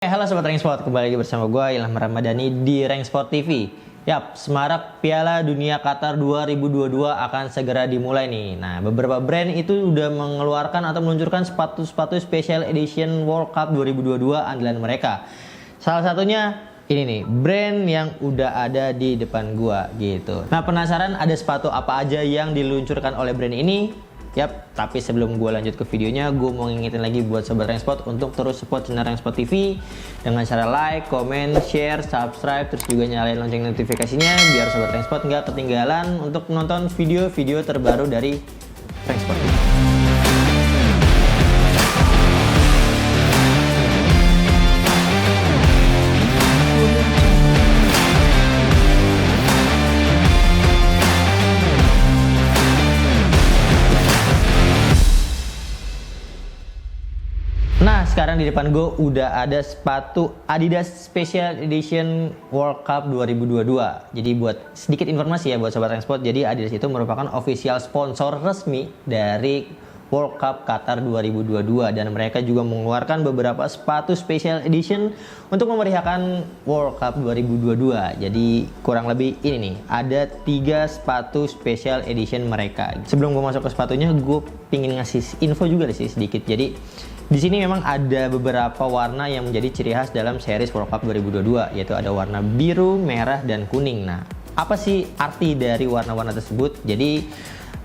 Halo Sobat Rank Sport, kembali lagi bersama gue Ilham Ramadhani di Rank Sport TV. Yap, semarak Piala Dunia Qatar 2022 akan segera dimulai nih. Nah, beberapa brand itu udah mengeluarkan atau meluncurkan sepatu-sepatu Special Edition World Cup 2022 andalan mereka. Salah satunya ini nih, brand yang udah ada di depan gua gitu. Nah, penasaran ada sepatu apa aja yang diluncurkan oleh brand ini? Yap, tapi sebelum gue lanjut ke videonya, gue mau ngingetin lagi buat Sobat Rank Sport untuk terus support channel Rank Sport TV dengan cara like, comment, share, subscribe, terus juga nyalain lonceng notifikasinya biar Sobat Rank Sport nggak ketinggalan untuk menonton video-video terbaru dari Rank Sport TV. Nah, sekarang di depan gue udah ada sepatu Adidas Special Edition World Cup 2022. Jadi buat sedikit informasi ya buat Sobat Rank Sport, jadi Adidas itu merupakan official sponsor resmi dari World Cup Qatar 2022 dan mereka juga mengeluarkan beberapa sepatu Special Edition untuk memeriahkan World Cup 2022. Jadi kurang lebih ini nih, ada 3 sepatu Special Edition mereka. Sebelum gue masuk ke sepatunya, gue pingin ngasih info juga sih sedikit. Jadi di sini memang ada beberapa warna yang menjadi ciri khas dalam series World Cup 2022, yaitu ada warna biru, merah, dan kuning. Nah, apa sih arti dari warna-warna tersebut? Jadi,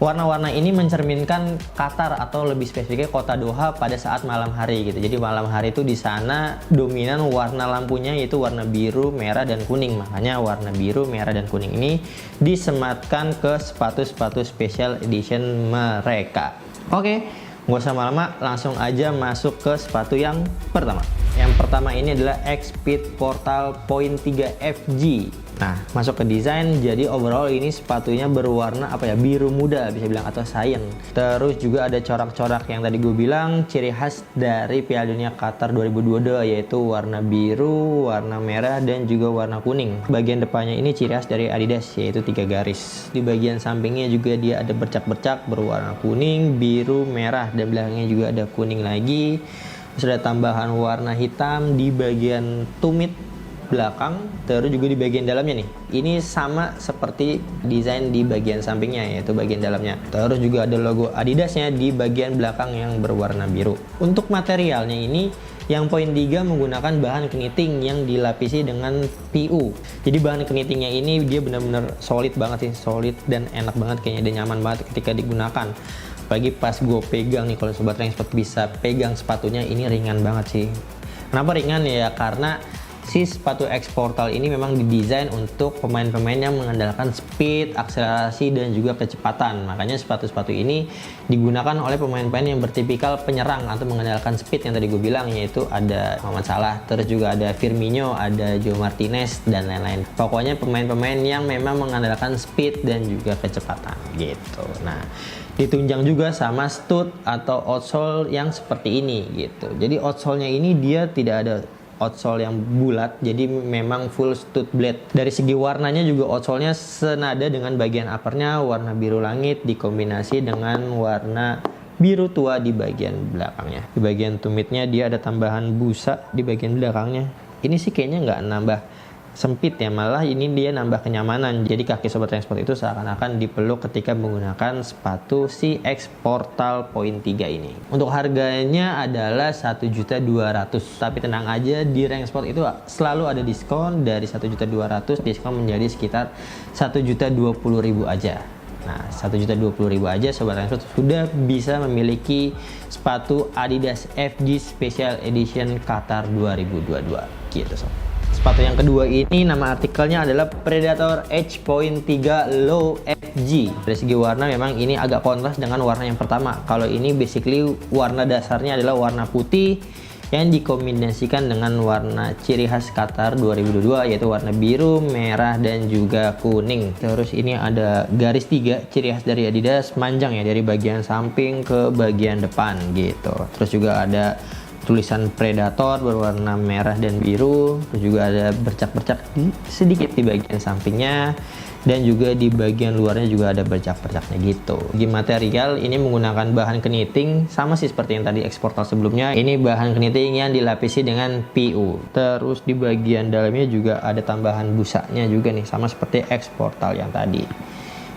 warna-warna ini mencerminkan Qatar atau lebih spesifiknya kota Doha pada saat malam hari gitu. Jadi malam hari itu di sana dominan warna lampunya yaitu warna biru, merah, dan kuning. Makanya warna biru, merah, dan kuning ini disematkan ke sepatu-sepatu Special Edition mereka. Oke. Nggak usah lama-lama, langsung aja masuk ke sepatu yang pertama. Yang pertama ini adalah X-Speed Portal Point 3 FG. Nah, masuk ke desain, jadi overall ini sepatunya berwarna biru muda bisa bilang atau cyan. Terus juga ada corak-corak yang tadi gue bilang ciri khas dari Piala Dunia Qatar 2022 yaitu warna biru, warna merah, dan juga warna kuning. Bagian depannya ini ciri khas dari Adidas yaitu 3 garis. Di bagian sampingnya juga dia ada bercak-bercak berwarna kuning, biru, merah, dan belakangnya juga ada kuning lagi. Terus ada tambahan warna hitam di bagian tumit belakang, terus juga di bagian dalamnya nih. Ini sama seperti desain di bagian sampingnya yaitu bagian dalamnya. Terus juga ada logo Adidasnya di bagian belakang yang berwarna biru. Untuk materialnya ini yang poin 3 menggunakan bahan keniting yang dilapisi dengan PU. Jadi bahan kenitingnya ini dia benar-benar solid banget sih, solid dan enak banget kayaknya, dan nyaman banget ketika digunakan. Apalagi pas gue pegang nih, kalau Sobat Rank Sport bisa pegang sepatunya, ini ringan banget sih. Kenapa ringan ya? Karena si sepatu X Portal ini memang didesain untuk pemain-pemain yang mengandalkan speed, akselerasi, dan juga kecepatan. Makanya sepatu-sepatu ini digunakan oleh pemain-pemain yang bertipikal penyerang atau mengandalkan speed yang tadi gue bilang, yaitu ada Muhammad Salah, terus juga ada Firmino, ada Joe Martinez, dan lain-lain. Pokoknya pemain-pemain yang memang mengandalkan speed dan juga kecepatan gitu. Nah, ditunjang juga sama stud atau outsole yang seperti ini gitu. Jadi outsole-nya ini dia tidak ada outsole yang bulat, jadi memang full stud blade. Dari segi warnanya juga outsole-nya senada dengan bagian uppernya warna biru langit dikombinasi dengan warna biru tua di bagian belakangnya. Di bagian tumitnya dia ada tambahan busa di bagian belakangnya. Ini sih kayaknya nggak nambah sempit ya, malah ini dia nambah kenyamanan. Jadi kaki Sobat Rank Sport itu seakan-akan dipeluk ketika menggunakan sepatu si X Portal Point 3 ini. Untuk harganya adalah 1.200.000. Tapi tenang aja, di Rank Sport itu selalu ada diskon. Dari 1.200.000 diskon menjadi sekitar 1.020.000 aja. Nah, 1.020.000 aja Sobat Rank Sport sudah bisa memiliki sepatu Adidas FG Special Edition Qatar 2022 gitu sob. Sepatu yang kedua ini nama artikelnya adalah Predator Edge Point 3 Low FG. Dari segi warna memang ini agak kontras dengan warna yang pertama. Kalau ini basically warna dasarnya adalah warna putih yang dikombinasikan dengan warna ciri khas Qatar 2022 yaitu warna biru, merah, dan juga kuning. Terus ini ada garis 3 ciri khas dari Adidas, panjang ya dari bagian samping ke bagian depan gitu. Terus juga ada tulisan Predator berwarna merah dan biru, terus juga ada bercak-bercak sedikit di bagian sampingnya. dan juga di bagian luarnya juga ada bercak-bercaknya gitu. Di material ini menggunakan bahan keniting, sama sih seperti yang tadi X-Portal sebelumnya. Ini bahan keniting yang dilapisi dengan PU. Terus di bagian dalamnya juga ada tambahan busanya juga nih, sama seperti X-Portal yang tadi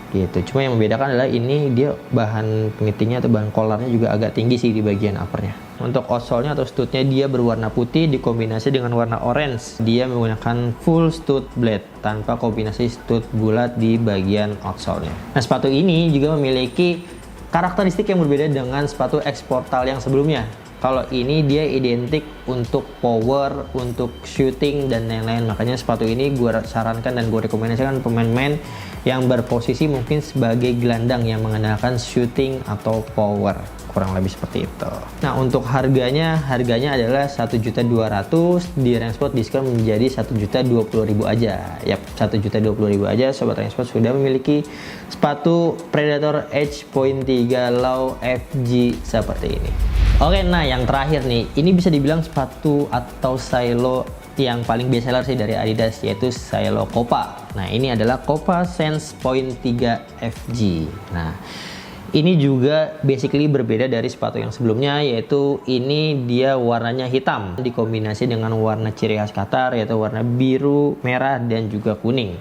gitu. Cuma yang membedakan adalah ini dia bahan kenitingnya atau bahan collarnya juga agak tinggi sih di bagian uppernya. Untuk outsole-nya atau studnya dia berwarna putih dikombinasi dengan warna orange. Dia menggunakan full stud blade tanpa kombinasi stud bulat di bagian outsole-nya. Nah, sepatu ini juga memiliki karakteristik yang berbeda dengan sepatu X-Portal yang sebelumnya. Kalau ini dia identik untuk power, untuk shooting, dan lain-lain. Makanya sepatu ini gue sarankan dan gue rekomendasikan pemain-pemain yang berposisi mungkin sebagai gelandang yang mengandalkan shooting atau power. Kurang lebih seperti itu. Nah, untuk harganya adalah 1.200.000, di Rangesport diskon menjadi 1.020.000 aja. Yap, 1.020.000 aja Sobat Rangesport sudah memiliki sepatu Predator Edge Point 3 Low FG seperti ini. Oke, nah yang terakhir nih, ini bisa dibilang sepatu atau silo yang paling best seller sih dari Adidas, yaitu silo Copa. Nah, ini adalah Copa Sense Point 3 FG. Nah, ini juga basically berbeda dari sepatu yang sebelumnya, yaitu ini dia warnanya hitam dikombinasi dengan warna ciri khas Qatar, yaitu warna biru, merah, dan juga kuning.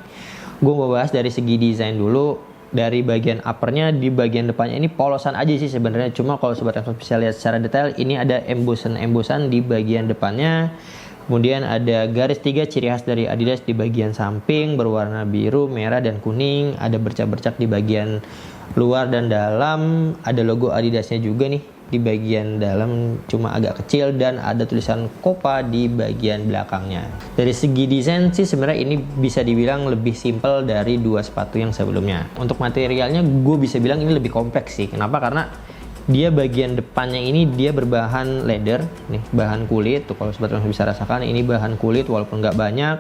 Gue mau bahas dari segi desain dulu. Dari bagian uppernya, di bagian depannya ini polosan aja sih sebenarnya. Cuma kalau Sobat Rangesport bisa lihat secara detail, ini ada embosan di bagian depannya. Kemudian ada garis 3 ciri khas dari Adidas di bagian samping berwarna biru, merah, dan kuning. Ada bercak-bercak di bagian luar dan dalam. Ada logo Adidasnya juga nih di bagian dalam, cuma agak kecil, dan ada tulisan Copa di bagian belakangnya. Dari segi desain sih sebenarnya ini bisa dibilang lebih simple dari dua sepatu yang sebelumnya. Untuk materialnya gue bisa bilang ini lebih kompleks sih. Kenapa? Karena dia bagian depannya ini dia berbahan leather nih, bahan kulit tuh. Kalau Sobat Rangesport bisa rasakan ini bahan kulit walaupun nggak banyak.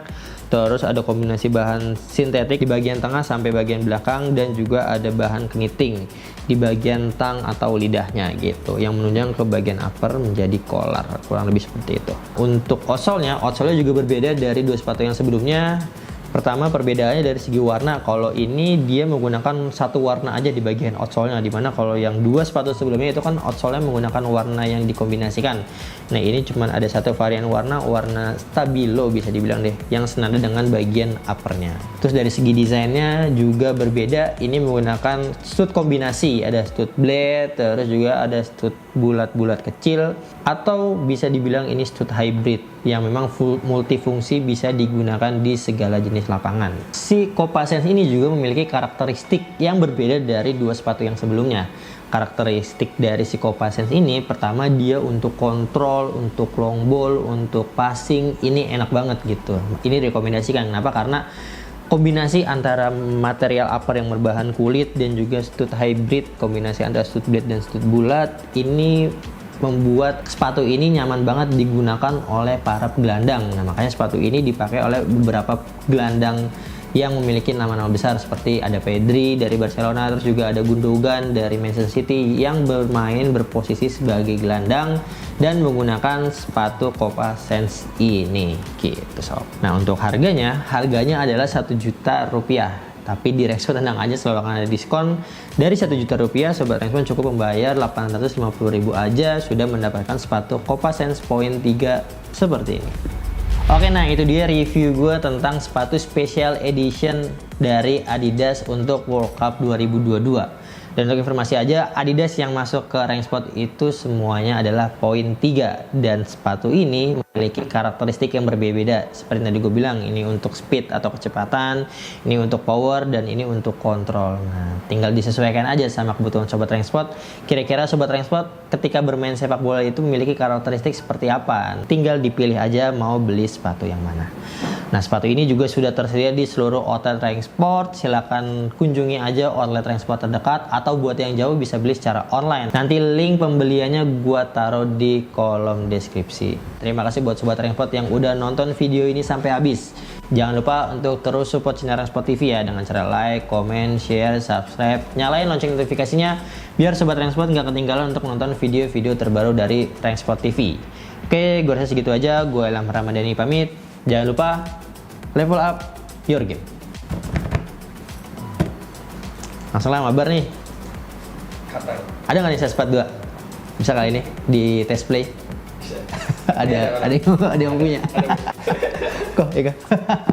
Terus ada kombinasi bahan sintetik di bagian tengah sampai bagian belakang, dan juga ada bahan keniting di bagian tang atau lidahnya gitu, yang menunjang ke bagian upper menjadi collar, kurang lebih seperti itu. Untuk outsole-nya juga berbeda dari dua sepatu yang sebelumnya. Pertama, perbedaannya dari segi warna. Kalau ini dia menggunakan satu warna aja di bagian outsole-nya, dimana kalau yang dua sepatu sebelumnya itu kan outsole-nya menggunakan warna yang dikombinasikan. Nah, ini cuma ada satu varian warna stabilo bisa dibilang deh, yang senada dengan bagian uppernya. Terus dari segi desainnya juga berbeda. Ini menggunakan stud kombinasi, ada stud blade, terus juga ada stud bulat-bulat kecil, atau bisa dibilang ini stud hybrid yang memang multifungsi, bisa digunakan di segala jenis lapangan. Si Copa Sense ini juga memiliki karakteristik yang berbeda dari dua sepatu yang sebelumnya. Karakteristik dari si Copa Sense ini, pertama dia untuk kontrol, untuk long ball, untuk passing, ini enak banget gitu. Ini rekomendasikan. Kenapa? Karena kombinasi antara material upper yang berbahan kulit dan juga stud hybrid, kombinasi antara stud blade dan stud bulat, ini membuat sepatu ini nyaman banget digunakan oleh para gelandang. Nah, makanya sepatu ini dipakai oleh beberapa gelandang yang memiliki nama-nama besar, seperti ada Pedri dari Barcelona, terus juga ada Gundogan dari Manchester City yang berposisi sebagai gelandang dan menggunakan sepatu Copa Sense ini gitu sob. Nah, untuk harganya adalah 1 juta rupiah. Tapi di Rangesport tenang aja, selalu akan ada diskon. Dari 1 juta rupiah, Sobat Rangesport cukup membayar 850.000 aja sudah mendapatkan sepatu Copa Sense Point 3 seperti ini. Oke, nah itu dia review gue tentang sepatu special edition dari Adidas untuk World Cup 2022. Dan untuk informasi aja, Adidas yang masuk ke Rangesport itu semuanya adalah poin 3. Dan sepatu ini memiliki karakteristik yang berbeda. Seperti tadi gue bilang, ini untuk speed atau kecepatan, ini untuk power, dan ini untuk kontrol. Nah, tinggal disesuaikan aja sama kebutuhan Sobat Rangesport. Kira-kira Sobat Rangesport ketika bermain sepak bola itu memiliki karakteristik seperti apa? Tinggal dipilih aja mau beli sepatu yang mana. Nah, sepatu ini juga sudah tersedia di seluruh outlet Rangesport. Silahkan kunjungi aja outlet Rangesport terdekat, atau buat yang jauh bisa beli secara online. Nanti link pembeliannya gua taruh di kolom deskripsi. Terima kasih buat Sobat Rangesport yang udah nonton video ini sampai habis. Jangan lupa untuk terus support channel Rangesport TV ya, dengan cara like, comment, share, subscribe, nyalain lonceng notifikasinya biar Sobat Rangesport nggak ketinggalan untuk nonton video-video terbaru dari Rangesport TV. Oke, gue rasa segitu aja. Gue Ilham Ramadhani pamit. Jangan lupa level up your game. Langsung lah mabar nih. Qatar. Ada nggak nih sespat 2? Bisa kali ini di test play. Bisa. ada yang punya. Kok, ya kan?